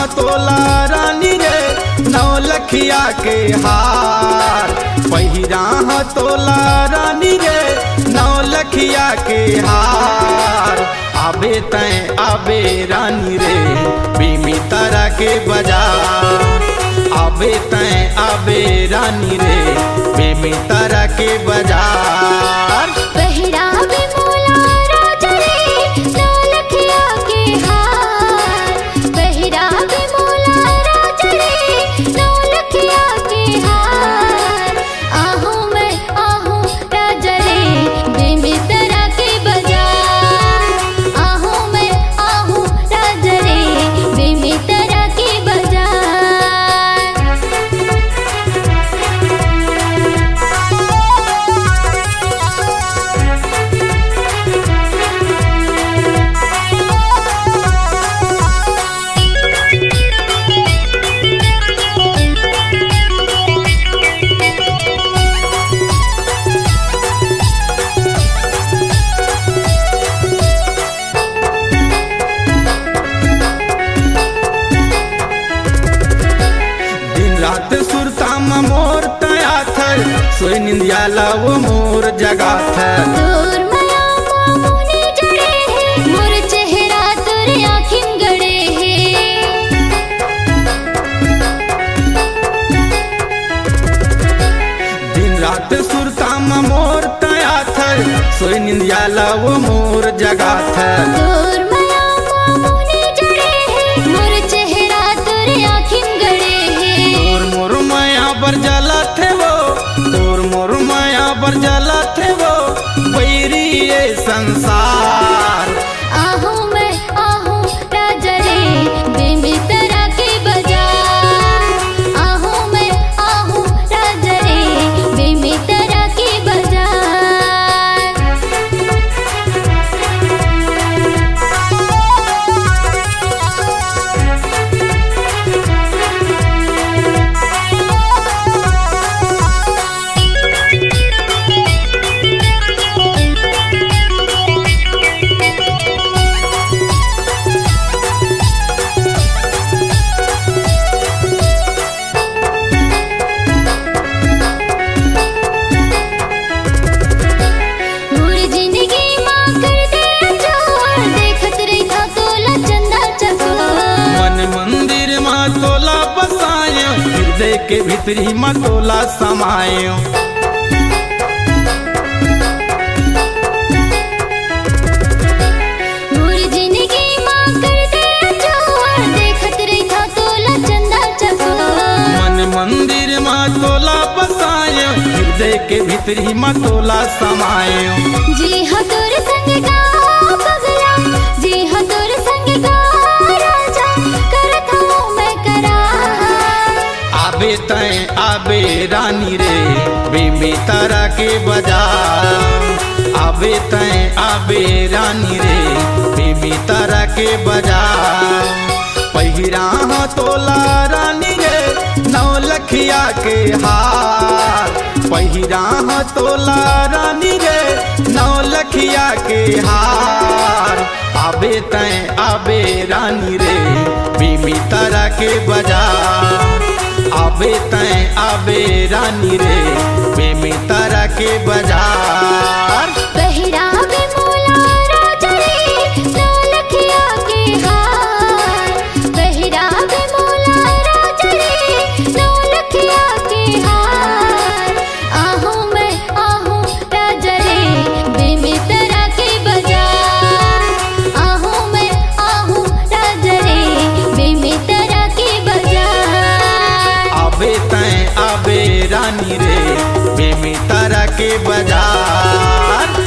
तोला रानी रे नौलखिया के हार। पहिरा तोला रानी रे नौलखिया के हार। आबे तैं आबे रानी रे बीमी तारा के बाजार। आबे तैं आबे रानी रे बीमी तारा के बाजार। पहिरावे मोला राजा रे नौलखिया के हार। पहिरावे मोला राजा रे नौलखिया के हार। आहूँ मैं आहूँ राजा रे बीमी तारा के बाजार। आहूँ मैं आहूँ राजा रे बीमी तारा के बाजार। रात सुरता मोर तया थर सोई निंदिया लाओ मोर जगा थर। तोर माया मामुनी जड़े है मोर चेहरा तोर आँखिन गड़े है। दिन रात सुरता मोर तया थर सोई निंदिया लाओ मोर जगा थर। तोर माया मामुनी जड़े है मोर चेहरा तोर आँखिन गड़े है। तोर मोर माया बर जला थे वो तोर मोर माया बर जला थे वो बैरी ये संसार। आहूँ मैं आहूँ राजा रे बीमी तारा के बाजार। आहूँ मैं आहूँ राजा रे बीमी तारा के बाजार। मोर जिंदगी माँ कर दे अजोर देखत रही था तोला चंदा चकोर। मन मंदिर माँ तोला बसायो हृदय के भीतरी माँ तोला समायो। मोर जिंदगी माँ कर दे अजोर देखत रही था तोला चंदा चकोर। मन मंदिर माँ तोला बसायो हृदय के भीतरी माँ तोला समायो। जी हाँ तोर संग गाओ पगला जी हाँ तोर संग गाओ राजा करत हूँ मैं करार। आबे तैं आबे रानी रे बीमी तारा के बाजार। आबे तैं आबे रानी रे बीमी तारा के बाजार। पहिरा तोला रानी रे नौलखिया के हार। पहिरा तोला रानी रे नौलखिया के हार। आबे तैं आबे रानी रे बीमी तारा के बाजार। आबे तैं आबे रानी रे बीमी तारा के बाजार। पहिरावे मोला राजा रे नौलखिया के हार। पहिरावे मोला राजा रे नौलखिया के हार। आहूँ मैं आहूँ राजा रे बीमी तारा के बाजार। आहूँ मैं आहूँ राजा रे बीमी तारा के बाजार। आबे तैं आबे रानी रे बीमी तारा के बाजार।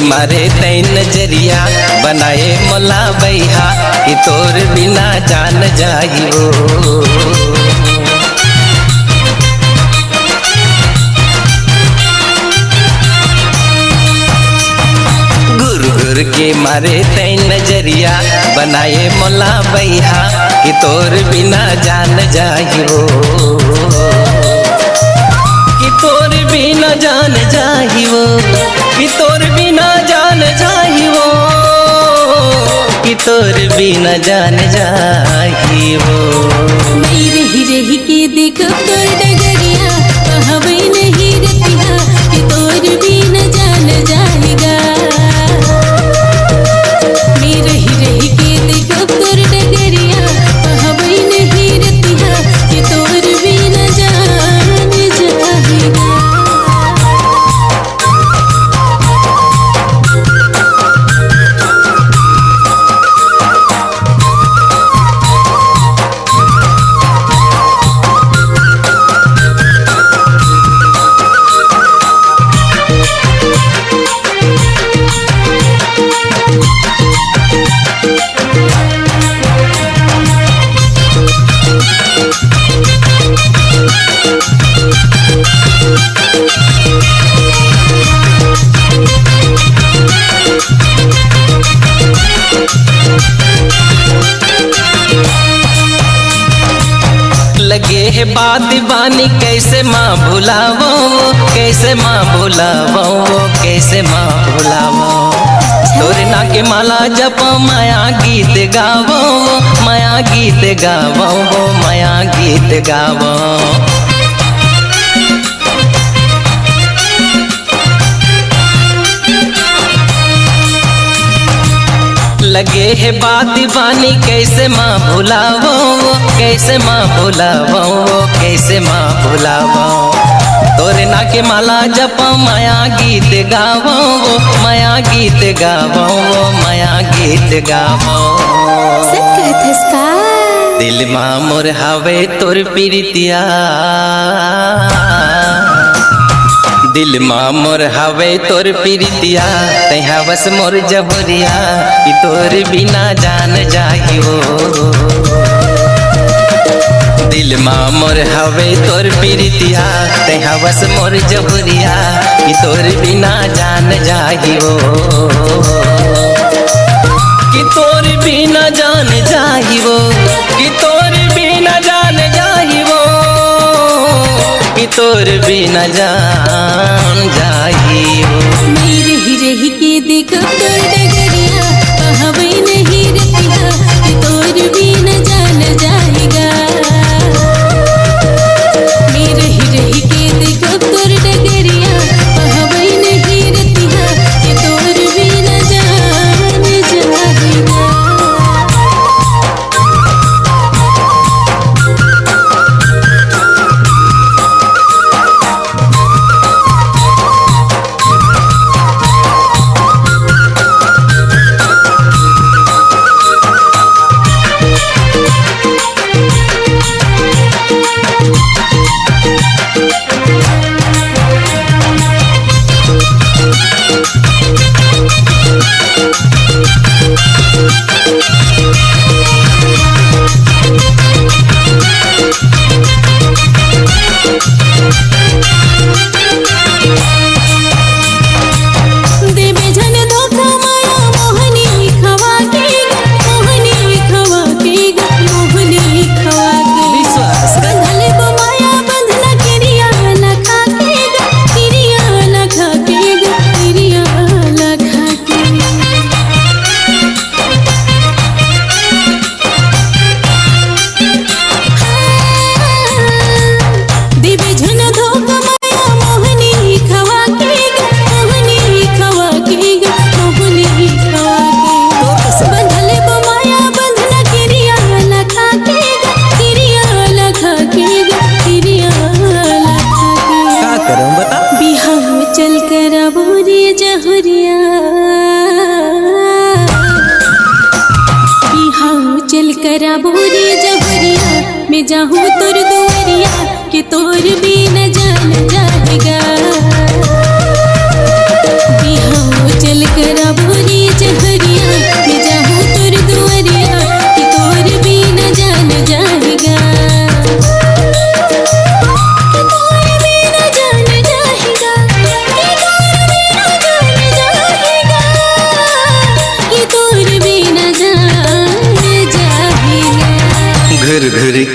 मारे तै नजरिया बनाए मोला बैहा कि तोर बिना जान जाइयो। गुर के मारे तै नजरिया बनाए मोला बैहा कि तोर बिना जान जाइयो। कि तोर बिना जान जाइयो, कि तोर बिना जान जाइयो, कि तोर बिना जान जाइयो। मैं रही रही के देखो तोर डगरिया कहबै नहीं रतिया कि तोर बिना जान जाएगा। मैं रही रही के देखो तोर डगरिया कहबै नहीं रतिया कि तोर बिना जान जाएगा। लगे है बात बानी कैसे माँ भुलावो, कैसे माँ भुलावो, कैसे माँ भुलावो। तोरे ना के माला जप माया गीत गावो, माया गीत गावो, माया गीत गावो। लगे है बात बानी कैसे माँ भुलावो, कैसे माँ भुलावो, कैसे माँ भुलावो। तोरे ना के माला जप माया गीत गावो, माया गीत गावो, माया गीत गावो। दिल माँ मोर हवे तोर प्रीतिया, दिल माँ मोर हवे तोर प्रीतिया, तै हवस मोर जहुरिया कि तोर बिना जान जाइयो। दिल माँ मोर हवे तोर प्रीतिया, तै हवस मोर जहुरिया कि तोर बिना जान जाइयो। कि तोर बिना जान जाइयो, कि तोर बिना जान जाइयो, कि तोर बिना जान जाइयो। मैं रही रही के देखो तोर डगरिया कहबै नहीं रतिया कि तोर बिना जान जाएगा। मैं रही रही के देखो तोर डगरिया कहबै नहीं रतिया कि तोर बिना जान जाएगा। करा बोरे जहरिया मैं जाहूँ तोर दुआरिया कि तोर भी न जान जाएगा। बिहाओ चल कर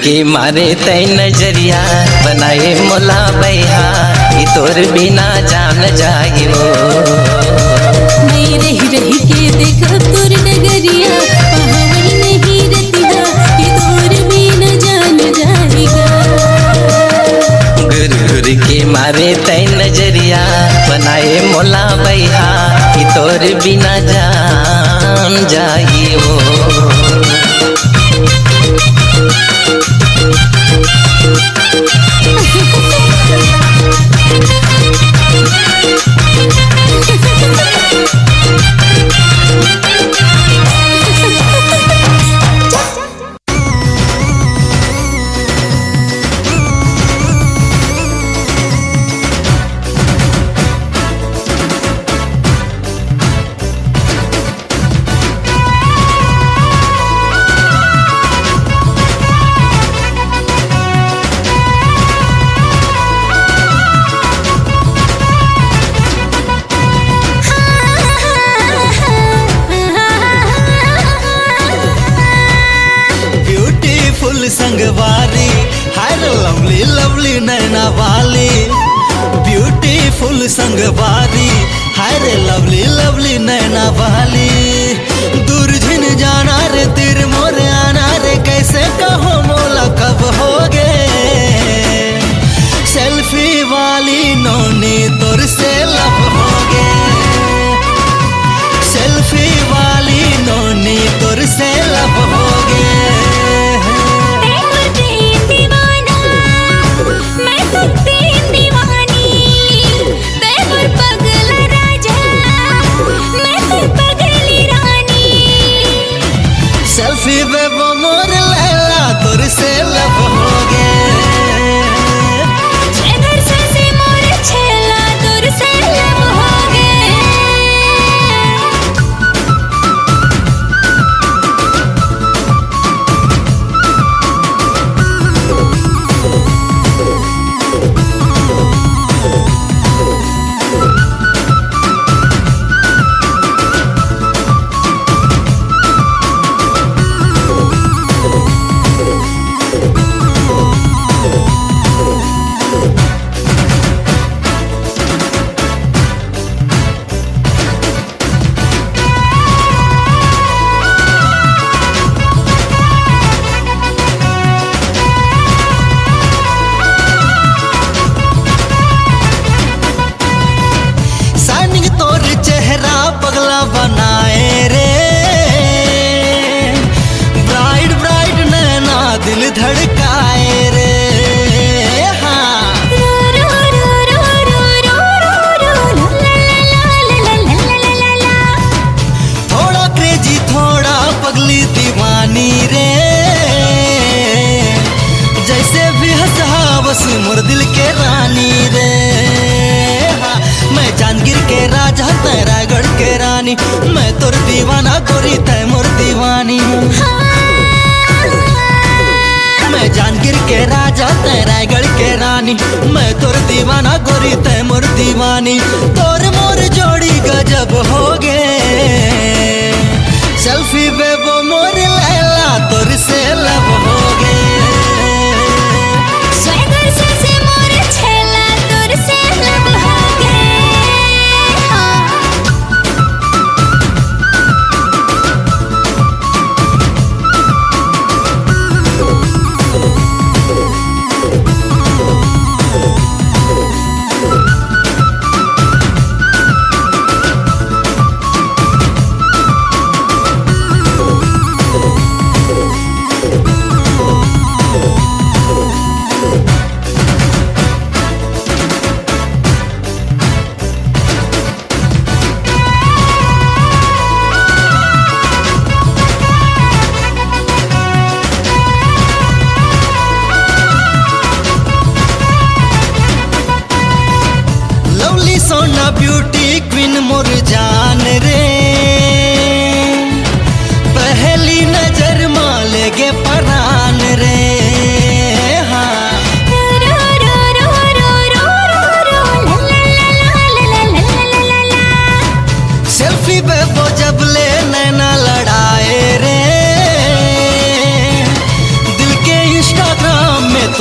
के मारे तय नजरिया बनाए मोला बैहा कि तोर बिना जान जाइयो। मैं रही रही के देखा तोर नगरिया पावन नहीं रतिया कि तोर बिना जान जाएगा। गुर के मारे तय नजरिया बनाए मोला बैहा कि तोर बिना जान जाइयो। संगवारी हाय लवली लवली नैना वाली, ब्यूटीफुल संगवारी हाय रे लवली लवली नैना वाली। दुर्जन जाना रे तिर मोरे आना रे कैसे कहो मोला कब होगे। सेल्फी वाली नोनी तोर से लब होगे। सेल्फी वाली नोनी तोर से लब होगे। सेल्फी बेबो मोर लैला तोर से लब होगे। मोर छेला तोर से लब होगे। पगला बनाए रे ब्राइट ब्राइट नैना दिल धड़काए रे। हाँ थोड़ा क्रेजी थोड़ा पगली दीवानी रे, जैसे भी हंसा बस मोर दिल के रानी रे। मैं जांजगीर के राजा तै रायगढ़ के रानी, मैं तोर दीवाना गोरी तै मोर दीवानी। मैं जांजगीर के राजा तै रायगढ़ के रानी, मैं तोर दीवाना गोरी तै मोर दीवानी। तोर मोर जोड़ी गजब होगे। सेल्फी बेबो मोर लैला तोर से लब होगे। मोर छेला तोर से लब होगे।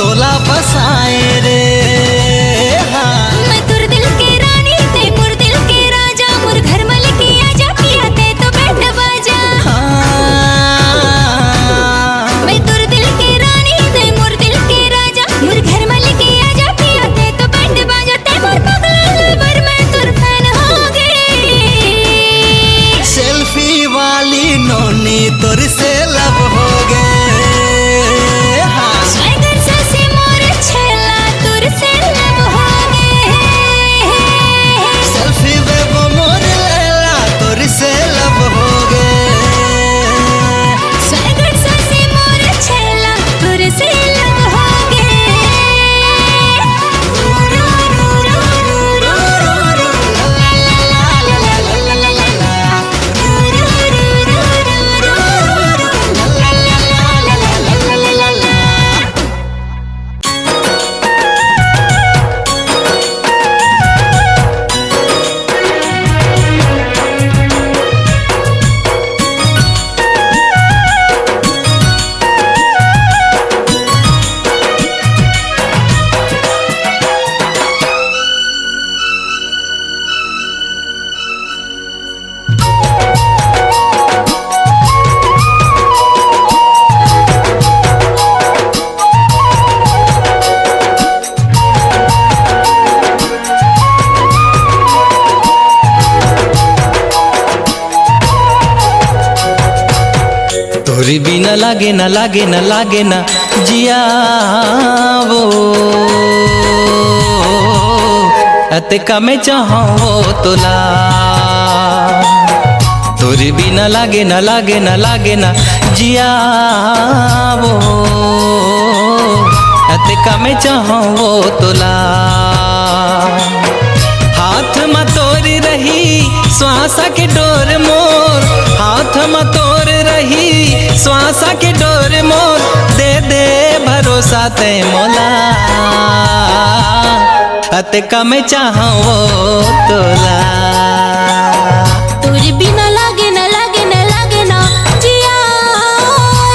तोला बसाए रे। हाँ मैं तुर दिल के रानी ते मुर दिल के राजा, मुर घर मलिक आजा पिया ते तो बैंड बाजा। मैं तुर दिल के रानी ते मुर दिल के राजा, मुर घर मलिक आजा पिया ते तो बैंड बाजा। ते मोर पगला पर मैं तुर फैन हो गई। सेल्फी वाली नोनी तोर से लब हो गए। हाँ स्वागर से मोर छेला तुर से लब हो गए। सेल्फी में वो मोर लैला तोर से लब हो गए। स्वागर से मोर छेला तुर से लब हो गए। तोरी बिना लागे ना लागे ना लागे ना जिया वो अते कमे चाहो वो तोला। तोरी बिना लागे ना लागे ना लागे ना जिया वो अते कमे चाहो वो तोला। हाथ में तोरी रही श्वासा के डोर मोर, हाथ में तोर रही श्वासा के डोर मोर। दे दे भरोसा ते मोला, अते कम चाहो वो तोला। तुर बिना लागे ना लागे ना लागे ना जिया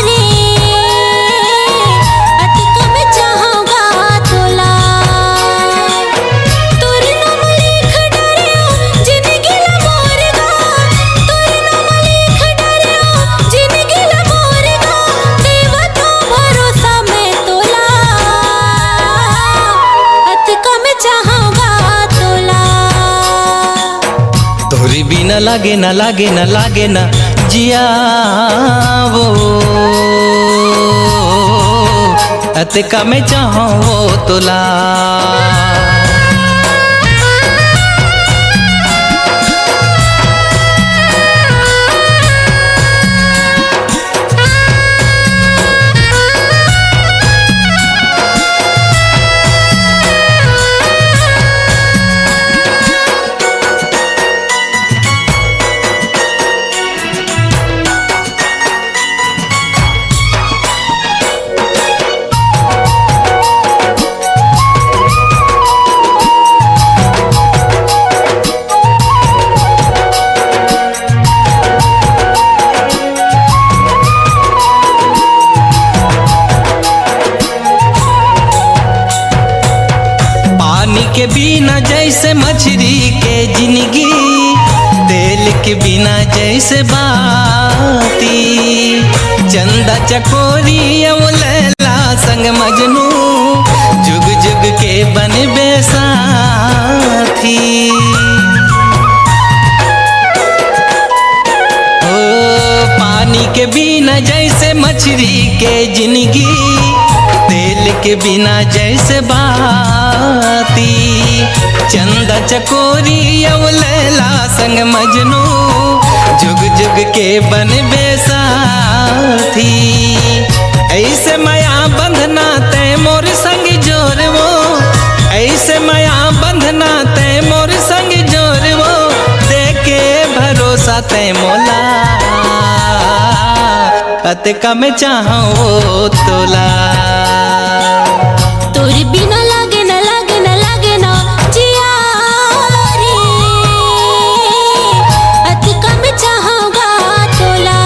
रे, अति कम चाहूँगा तोला। तुर नाम लिख डरियो जिंदगी ला मोरगा, तुर नाम लिख डरियो जिंदगी ला मोरगा। देवा तो भरोसा में तोला, अति कम चाहूँगा तोला। तोरी बिना लागे ना लागे ना लागे ना जिया वो अते कम चाहो वो तोला। के बिना जैसे मछली के जिंदगी, तेल के बिना जैसे बाती। चंदा चकोरी लैला संग मजनू, जुग जुग के बनबे साथी। ओ पानी के बिना जैसे मछली के जिंदगी, तेल के बिना जैसे बाती। चंदा चकोरी लैला संग मजनू, जुग जुग के बनबे साथी। ऐसे माया बंधना ते मोर संग जोर वो, ऐसे माया बंधना ते मोर संग जोर वो। देके भरोसा ते मोला, अत कम चाहो तोला। तोर बिना लागे ना लागे ना लागे ना जिया रे, अति कम चाहूँगा तोला।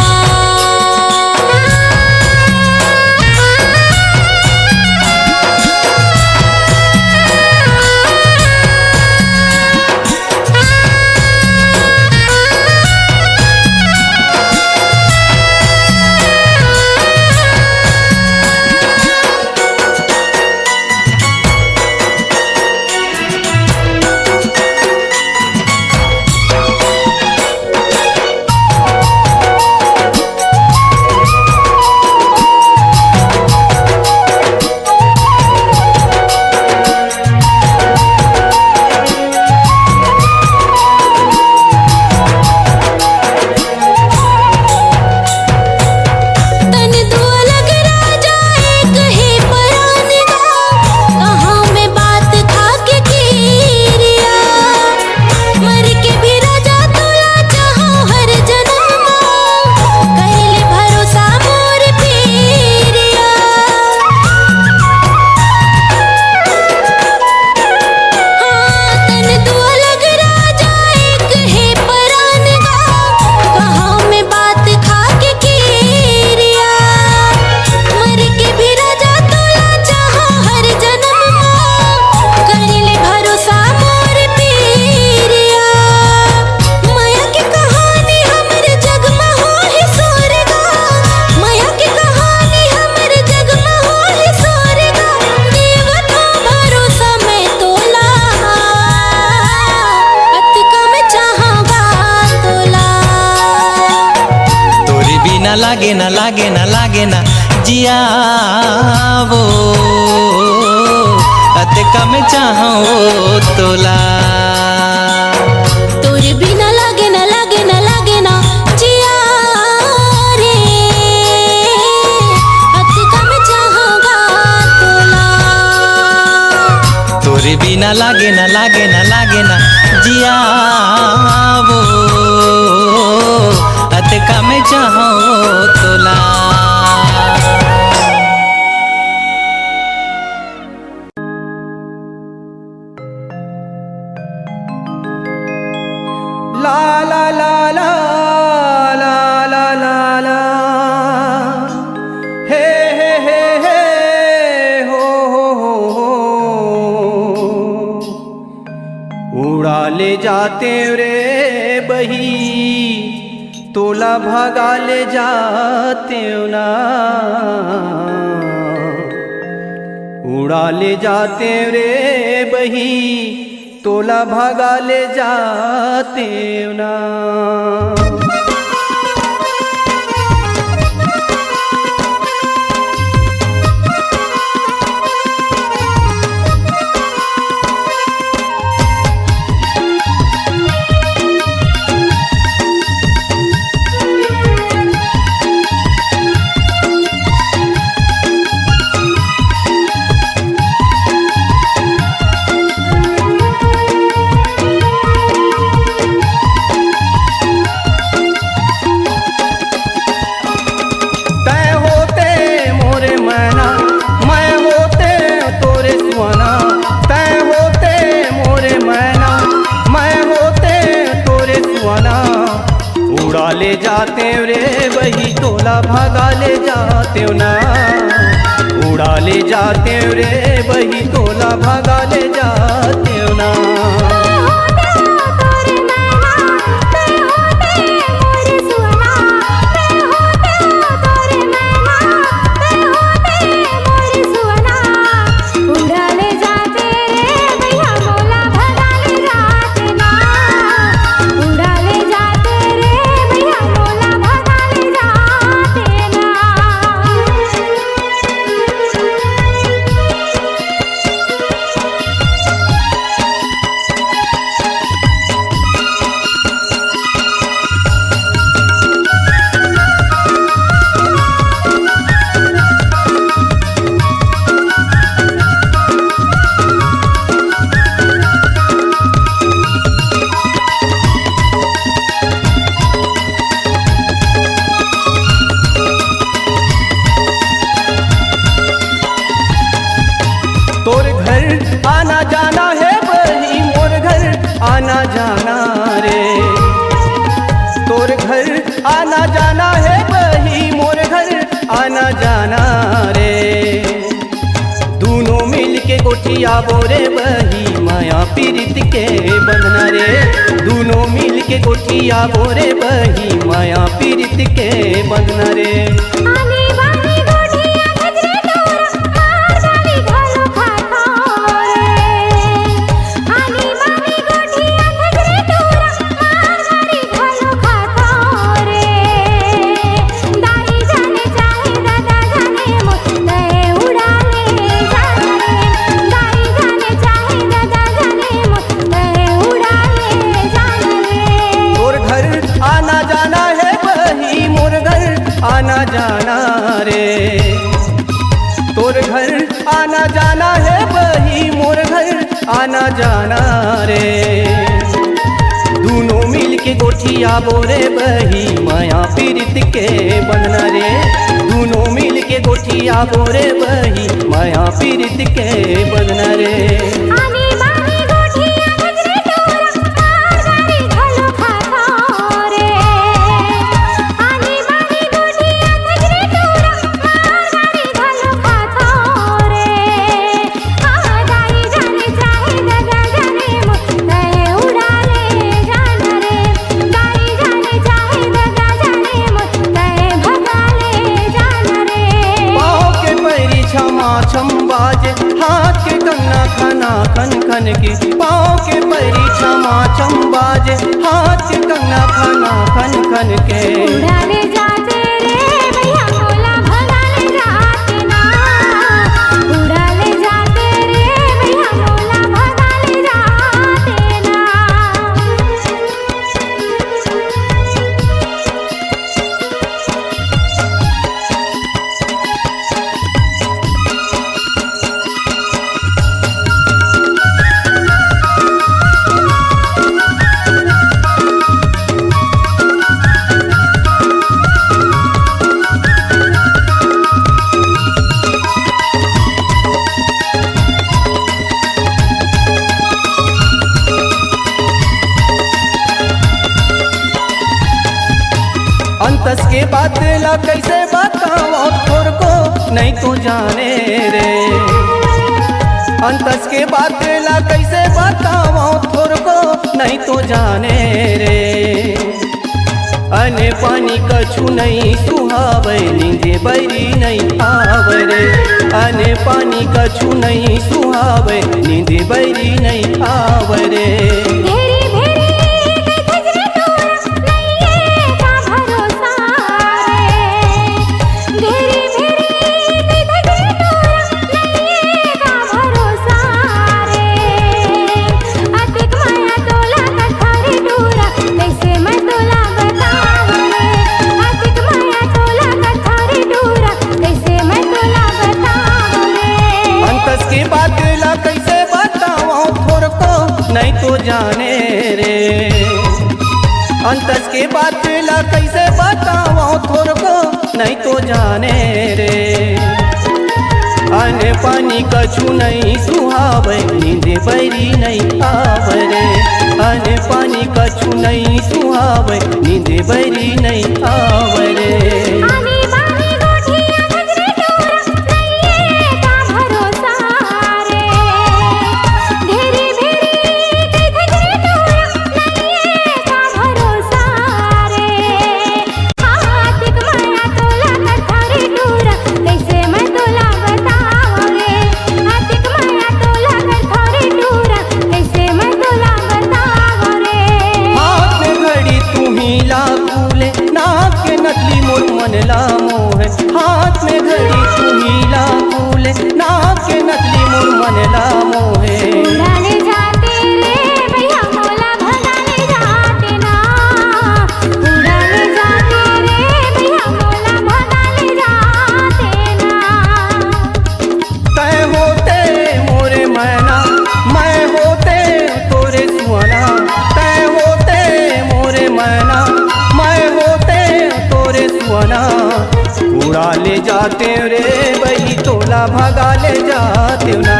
लागे ना लागे ना लागे ना जिया वो अतका में चाहो तोला तोरे बिना लागे ना लागे ना लागे ना जिया रे अतका में चाहूंगा तोला तोरे बिना लागे ना लागे ना लागे ना जिया वो अतका में चाहो तोला ला ला ला ला ला ला ला ला हे हे हे हे हो हो उड़ा ले जाते रे बही तोला भगा ले जाते ना उड़ा ले जाते रे बही तोला भगा ले जाते ना उड़ा ले जाते रे वही तोला भगा ले जाते ना उड़ा ले जाते रे वही तोला भगा ले जाते ना आना जाना है वही मोर घर आना जाना रे तोर घर आना जाना है वही मोर घर आना जाना रे दोनों मिल के गोठिया बोरे वही माया पीरित के बंधना रे दोनों मिल के गोठिया बोरे वही माया पीरित के बंधना रे आना जाना रे तोर घर आना जाना है वही मोर घर आना जाना रे दोनों मिल के गोठिया बोरे वही माया पीरित के बंधना रे दोनों मिल के गोठिया बोरे वही माया पीरित के बंधना रे बाजे हाथ के कंगना खाना खन खन के पाँव के पैरी क्षमा छम बाजे हाथ के कंगना खाना खन खन के उड़ा ले जाते रे के बात ला कैसे बताओ थोर को नहीं तो जाने रे। अंतस के बात ला कैसे बताओ थोर को नहीं तो जाने रे। अने पानी कछु नहीं सुहावे नींदे बैरी नहीं आवे रे। अने पानी कछु नहीं सुहावे नींदे बैरी नहीं आवे रे। नहीं तो जाने रे। अंतस के बात ला कैसे बताओ थोर को नहीं तो जाने रे। अने पानी कछु नहीं सुहावे नींदे बैरी नहीं आवे रे। अने पानी कछु नहीं सुहावे नींदे बैरी नहीं आवे रे। हाथ में घड़ी तू हीला फूले नाक के नकली मोर मन ला मोहे। उड़ाले जाते रे भैया मोला भगाले जाते ना। उड़ाले जाते रे भैया मोला भगाले जाते ना। तय होते मोरे मैना मैं होते तोरे सुहाना। तय होते मोरे मैना मैं होते तोरे सुहाना। उड़ा ले जाते रे बही तोला भगा ले जाते ना।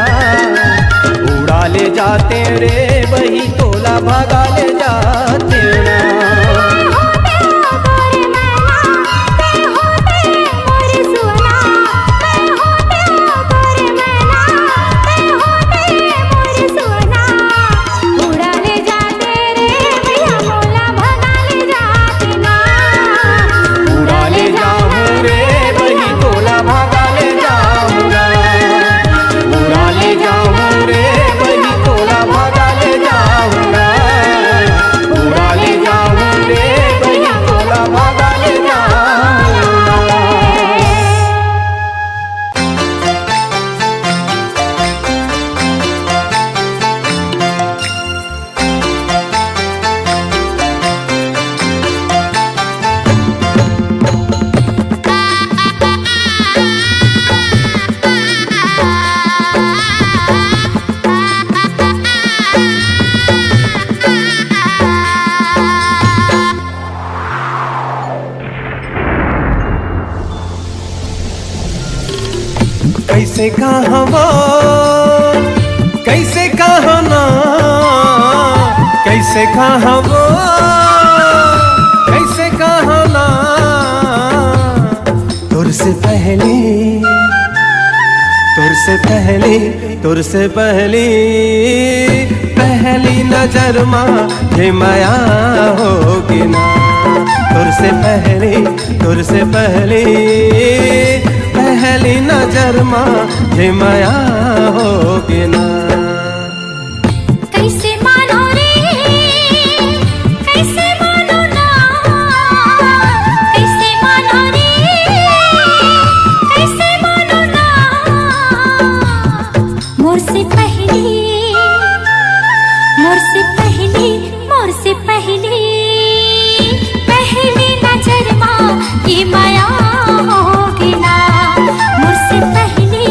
उड़ा ले जाते रे बही तोला भगा ले जाते ना। कैसे कहवा कैसे कहना कैसे कहवा कैसे कहना। तुर से पहले तुर से पहले तुर से पहली पहली नजर माँ ये माया होगी ना। तुर से पहले तुर से पहली पहली नजर माँ ये माया होगी ना। कैसे मानो रे कैसे मानो ना। कैसे मानो रे कैसे मानो ना। मोर से पहली मोर से पहली मोर से पहली पहली नजर माँ ये माया होगी ना। मोर से पहली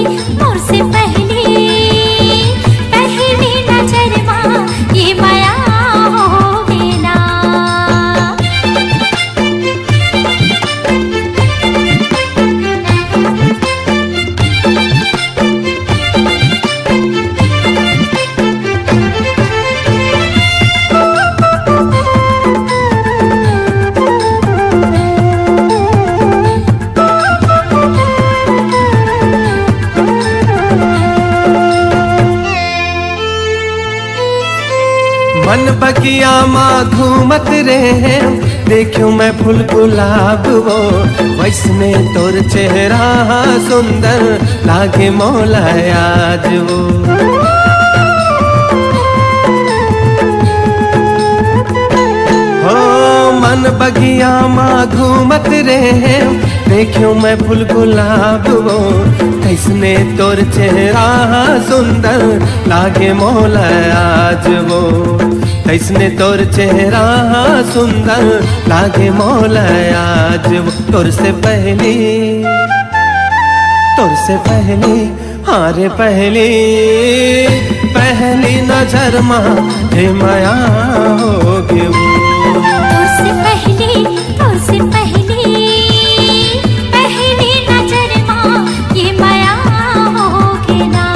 मन बगिया माँ घूमत रहे देखियो मैं फूल गुलाब वो वैसने तोर चेहरा सुंदर लागे मौला आज वो मन बगिया माँ घूमत रहे देखियो मैं फूल गुलाब वो कैसने तोर चेहरा सुंदर लागे मौला आज वो कैसने तोर चेहरा सुंदर लागे मौला आज वो तोर से पहली हाँ रे पहली नजर माँ हे माया होगी वो तुझसे पहले पहली नजर माँ ये माया होगी ना।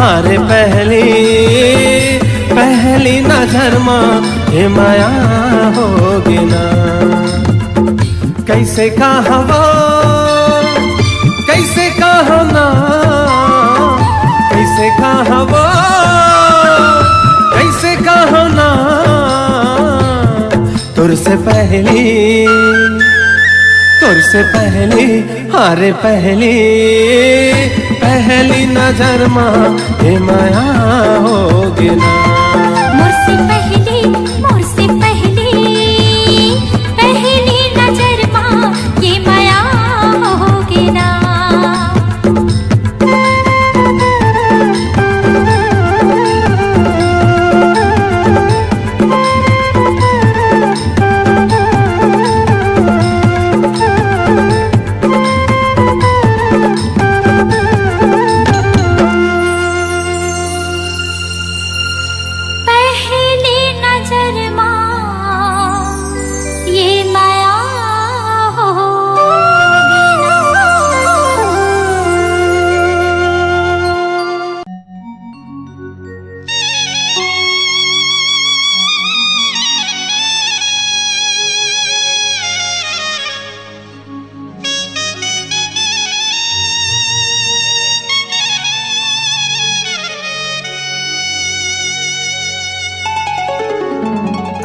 अरे पहली नजर माँ हे माया होगी ना। कैसे कहा वो कैसे कहा ना कैसे कहा वो कैसे कहा ना तुर से पहली अरे पहली नजर माँ हे माया होगी ना। मुझसे पहली पहली नजर माँ ये माया होगी ना।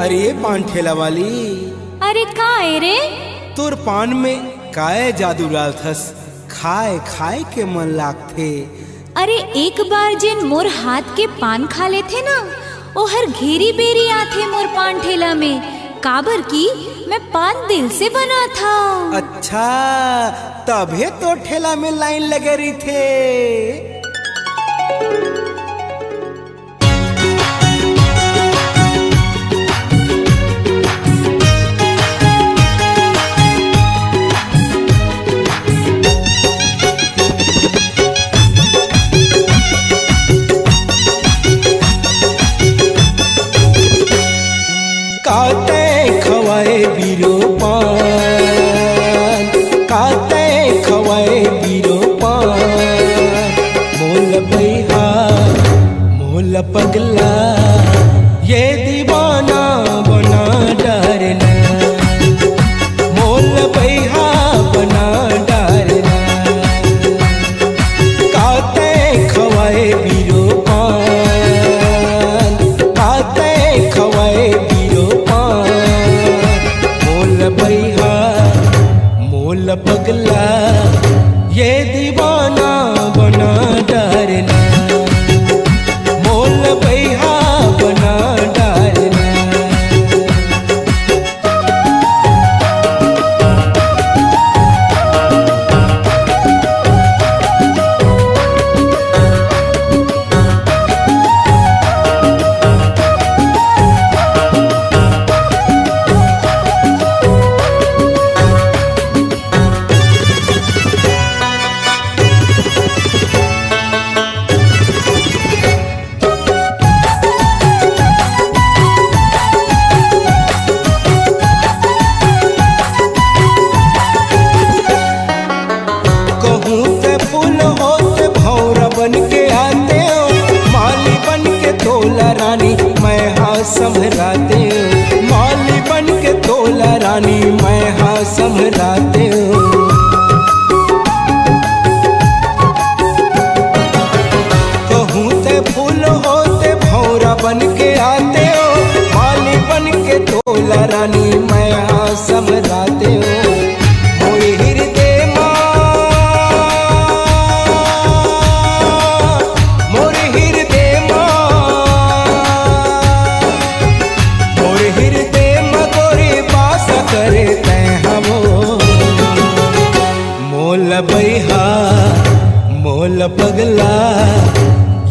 अरे पान ठेला वाली, अरे काहे रे? तोर पान में काय जादू डाल थस, खाए खाए के मन लागथे। अरे एक बार जिन मोर हाथ के पान खा लेथे ना, ओ हर घेरी बेरी आथे मोर पान ठेला में। काबर की मैं पान दिल से बना था। अच्छा तभे तो ठेला में लाइन लगे रही थे। काते खवाए बीरो पान, काते खवाए बीरो पान, मोल भैया मोल पगला ये दीवाना बना डरना, मोल भैया बना डरना। काते खवाए बीरो पान, काते खवाए बीरो पान,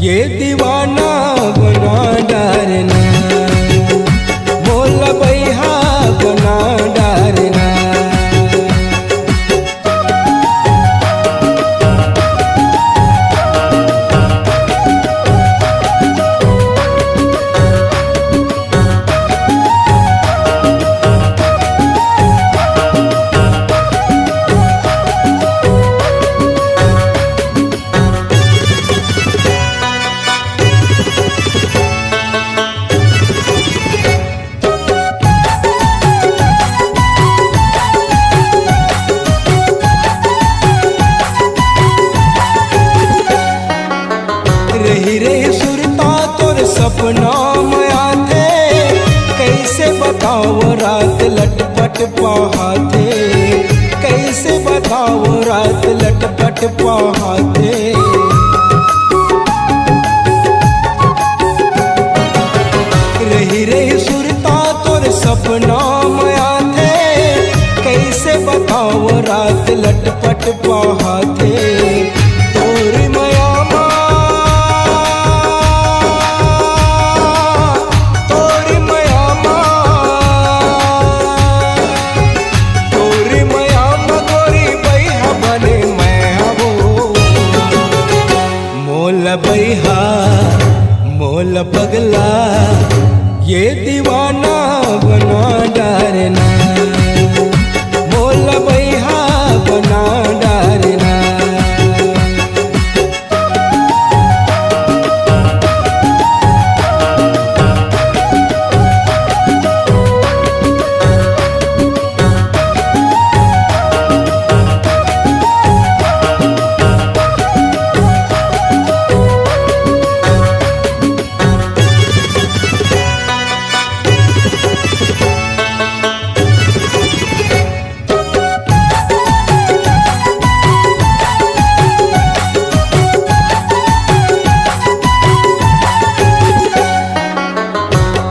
ये दीवाना बना डारना, मोल बैहा बना डारना। रही रही सुरता तोर सपना माया थे, कैसे बताओ रात लटपट पहाते, कैसे बताओ रात लटपट पहाते। रही रही सुरता तोर सपना माया थे, कैसे बताओ रात लटपट पहाते। तोर माया बैहा मोल पगला, ये दीवाना बना डारना, मोल बैहा बना डारना।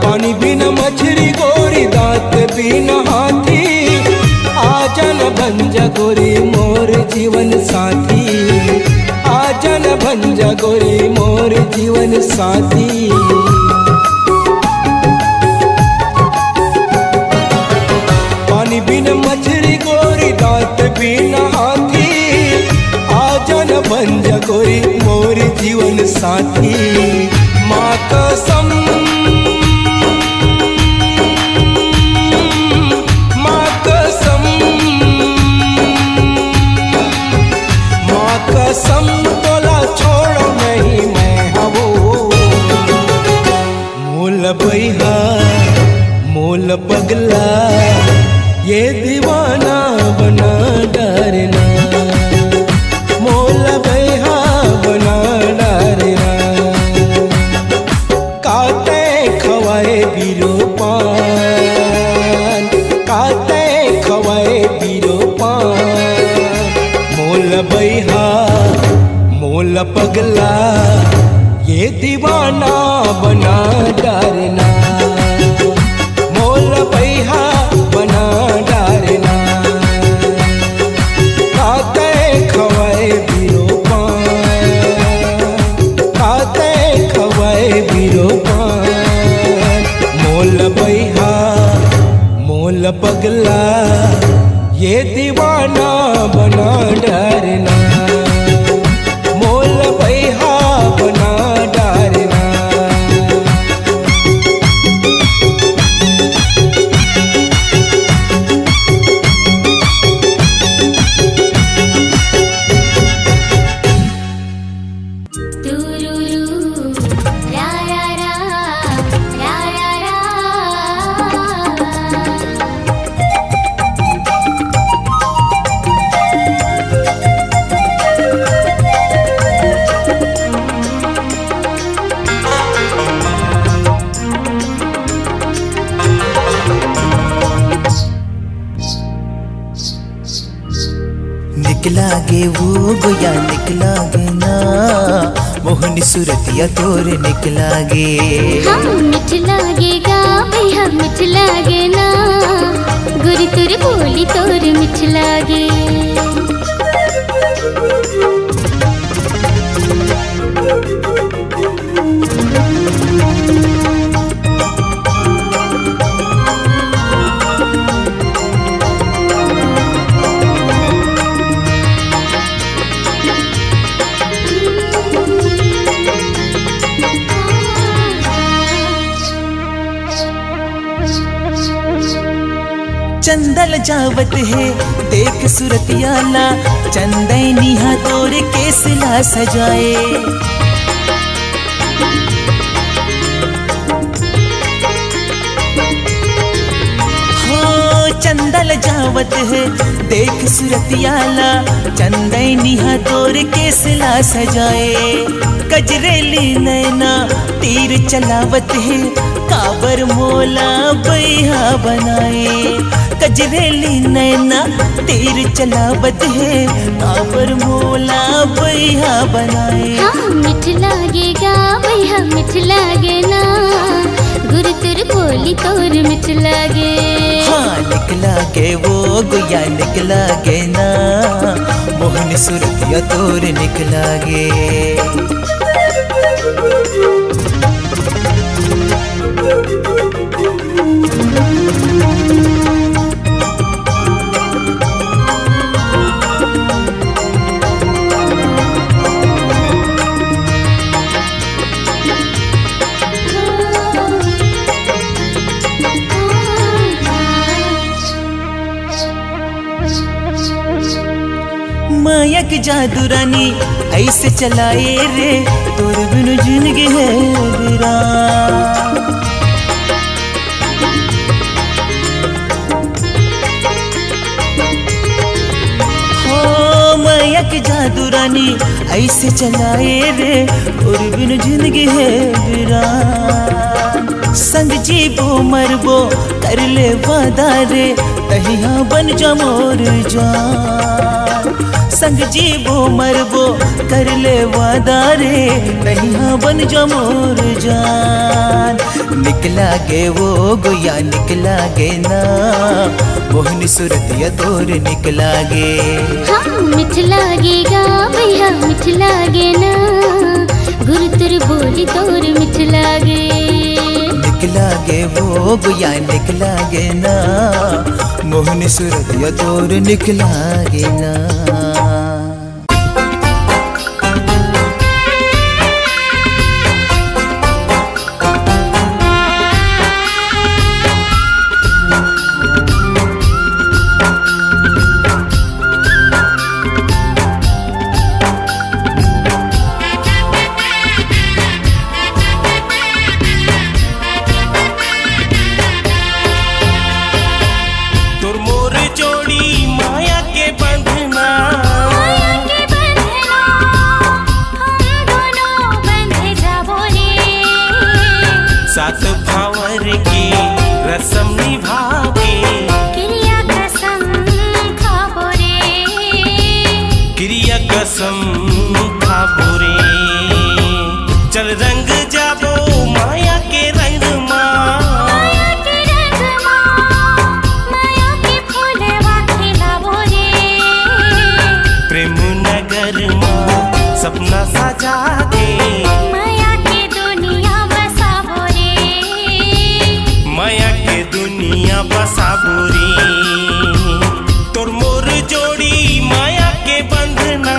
पानी बिना मछली गोरी, दांत बिना हाथी, आजन भंजा गोरी मोर जीवन साथी, आजन भंजा गोरी मोर जीवन साथी। पानी बिना मछली गोरी, दांत बिना हाथी, आजन भंजा गोरी मोर जीवन साथी। माँ कसम कसम तोला छोड़ो नहीं मैं हवो, मोल बैहा मोल पगला, ये दीवाना बना डारना, मोल बैहा बना डारना। काते खवाए बीरो पान, काते खवाए बीरो पान, मोल बैहा मोल पगला, ये दीवाना बना डारना, मोल बैहा बना डारना। काते खवाए बीरो पान, काते खवाए बीरो पान, मोल बैहा मोल पगला, ये दीवाना बना डारना, मोल बैहा बना डारना। निकला गे वो गोया निकला गे ना, मोहनी सूरतिया तोर निकला गे। हम मिठ लागेगा भैया मिठ लागे ना, गुरी तुर बोली तोर मिठ लागे। चंदल जावत है देख सुरतियाला चंदैनिया तोर केसला सजाए चंदल जावत है देख सुरतियाला चंदैनिया तोर केसला सजाए कजरेली नैना तीर चलावत है काबर मोला बैहा बनाए कजरेली नैना तीर चलावत है काबर मोला बैहा बनाए हाँ मिठ लागेगा भैया मिठ लागे ना गुरु तुर बोली तोर मिठ लागे हाँ निकला गे वो गुया निकला गे ना मोहन सुरतिया तोर निकला गे माया की जादू रानी ऐसे चलाए रे तोर बिनु जिंदगी है वीरान हो माया की जादू रानी ऐसे चलाए रे तोर बिनु जिंदगी है वीरान संग जीबो मरबो कर ले वादा रे तहिया बन जा मोर जान संग जीबो मरबो कर ले वादा रे तहिया बन जा मोर जान निकला गे वो गोया निकला गे ना मोहन सुरतिया तोर निकला गे हाँ मिठ लागेगा भैया मिठ लागे ना गुरु तुर बोली तोर मिठ लागे निकला गे वो गोया निकला गे ना मोहन सुरतिया तोर निकला गे ना सात भावर की रस्म निभा के क्रिया कसम खाबो रे क्रिया कसम खाबो रे चल रंग जाबो माया के रंग माया के रंग माया के फूलवा खिलाबो रे प्रेम नगर माँ सपना सजा के माया के दुनिया बसाबो रे माया के दुनिया बसाबो रे तोर मोर जोड़ी माया के बंधना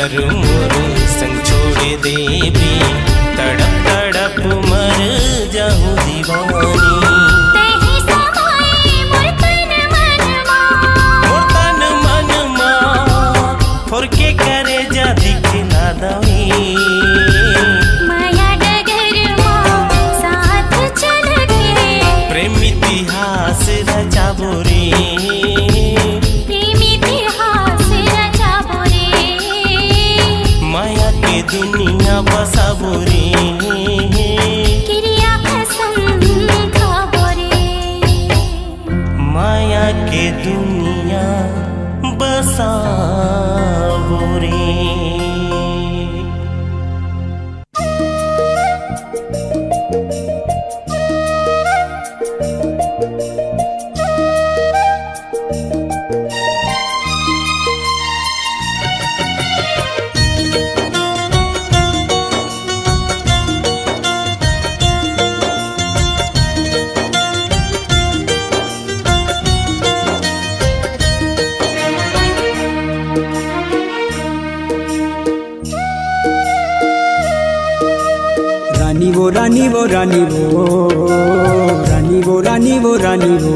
अगर मोर संग छोड़ देबे तड़प तड़प मर जाऊं दीवानी। तेहि समाए मोर तन मनमा फोर के करे जा दिखला दई। माया डगर माँ साथ चल के प्रेम इतिहास रचाबो रे। प्रेम इतिहास रचाबो रे। माया के दुनिया बसाबो रे। क्रिया कसम खाबो रे। माया के दुनिया बसाबो रे। रानी वो रानी वो रानी वो रानी वो रानी वो रानी वो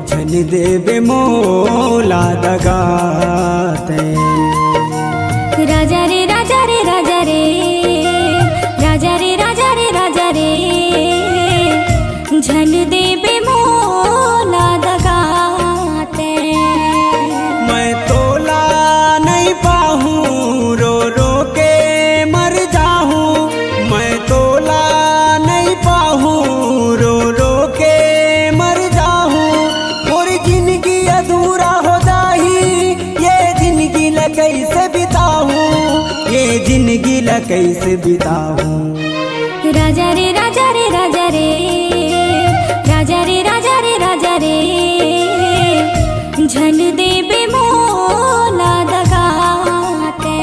झन देवे मोला दगाते। राजा रे राजा रे राजा रे राजा रे राजा रे राजा रे झन देबे मोला दगाते। मैं तोला नहीं पाहूँ रो रो के मर जाहूँ। मैं तोला नहीं पाहूँ रो रो के मर जाहूँ। और जिंदगी अधूरा हो जाही ये जिंदगी ल कैसे बिताऊँ। ये जिंदगी ल कैसे बिताऊँ। राजा रे राजा रे राजा रे राजा रे राजा रे राजा रे झन देबे मोला दगाते।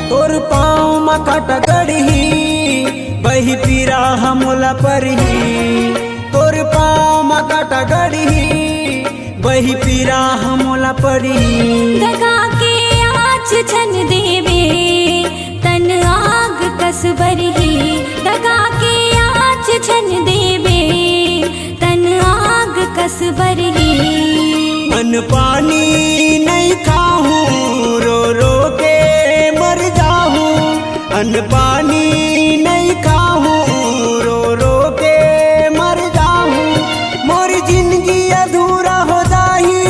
तोर पाँव मकट गढ़ी बही पीरा हमला परही। तोर पाँव मकट गढ़ी बही पीरा हमला परही। दगा के आँच छन देबे तन आग कस बरही। दगा के आँच छन देबे तन आग कस बरही। अन्न पानी नहीं खाहूँ रो रो के मर जाहूँ। अन्न पानी नहीं खाहूँ रो रो के मर जाहूँ। मोर जिंदगी अधूरा हो जाही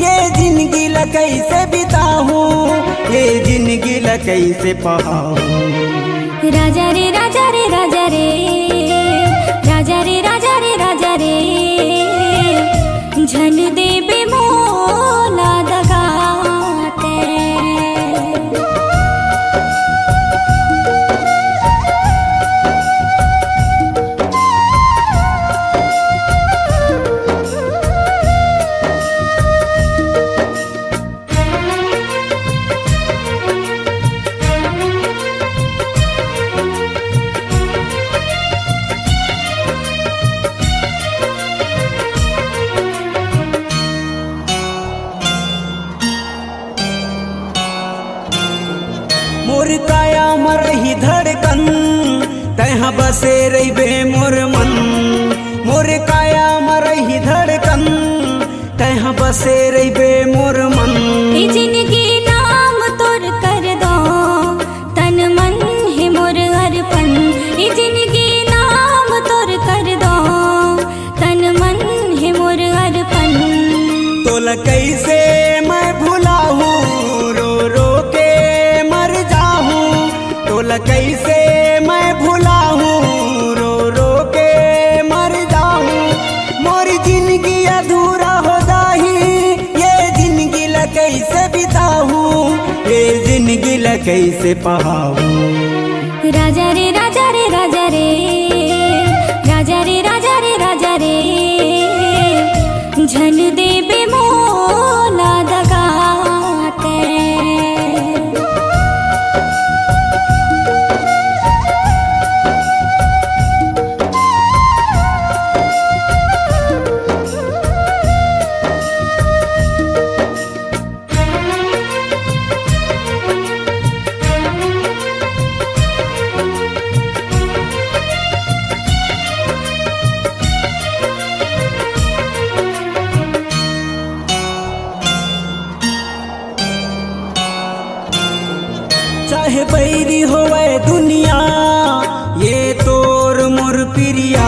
ये जिंदगी ल कैसे बिताहूँ। ये जिंदगी ल कैसे पाहूँ। राजा रे राजा रे राजा रे राजा रे राजा रे राजा रे झन देबे मोला दगाते। मोर काया मर ही धड़कन तहाँ बसे रही मोर मन। मोर काया मर ही धड़कन तहाँ बसे रही मोर मन। ए जिंदगी नाम तोर कर दो तन मन है मोर अर्पण। ए जिंदगी नाम तोर कर दो तन मन है मोर अर्पण। तोला कैसे मैं भुलाहूँ रो रो के मर जाहूँ। तोला कैसे मैं भुलाहूँ रो रो के मर जाहूँ। मोर जिंदगी अधूरा हो जाही ये जिंदगी ल कैसे कैसे पहाऊं। राजा रे राजा रे राजा रे राजा रे राजा रे राजा रे झन देबे मोला दगाते। चाहे बैरी होवे दुनिया ये तोर मोर प्रिया,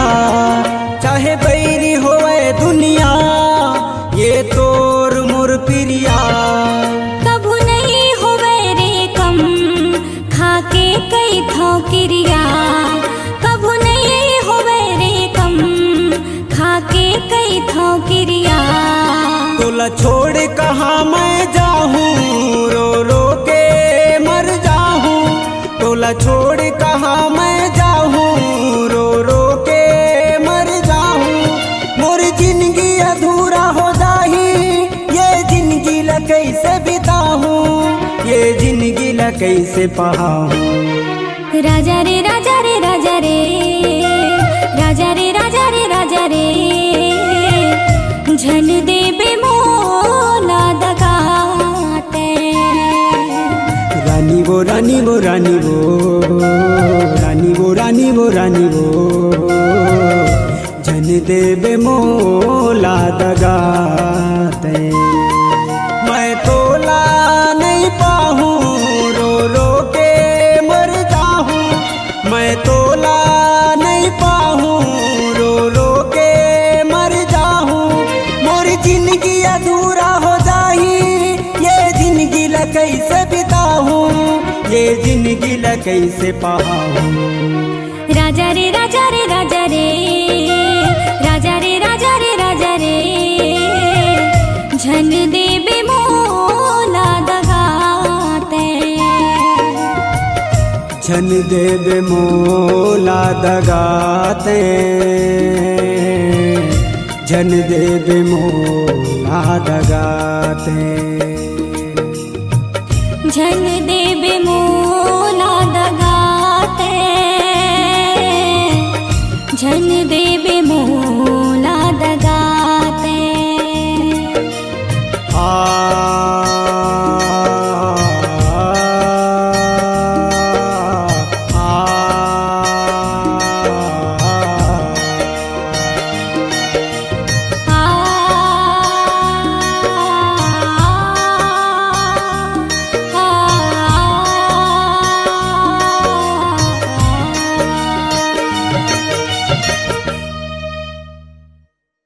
चाहे बैरी होवे दुनिया ये तोर मोर प्रिया। कभू नहीं होवे रे कम खाके कई थाव क्रिया, कभू नहीं होवे रे कम खाके कई थाव क्रिया। तोला छोड़ कहाँ मैं जाहूँ रो रो के मर जाहूँ, तोला छोड़ कहाँ मैं जाहूँ रो रो के मर जाहूँ। मोर जिंदगी अधूरा हो जाही ये जिंदगी ला कैसे बिताहूँ, ये जिंदगी ला कैसे पहाऊँ। राजा रे राजा रे राजा रे राजा रे राजा रे राजा रे झन देबे मोला दगाते। रानी वो रानी वो रानी वो रानी वो रानी वो रानी वो झन देबे मोला दगाते। मैं तोला नहीं पाहूँ रो रो के मर जाहूँ, मैं तोला नहीं पाहूँ रो रो के मर जाहूँ। मोर जिंदगी अधूरा हो जाही ये जिंदगी ला कैसे बिताहूँ, ये जिंदगी ला कैसे पहाऊँ। राजा रे राजा रे राजा रे राजा रे राजा रे राजा रे झन देबे मोला दगाते। झन देबे मोला दगाते, झन देबे मोला दगाते। झन देबे मोला दगाते, झन देबे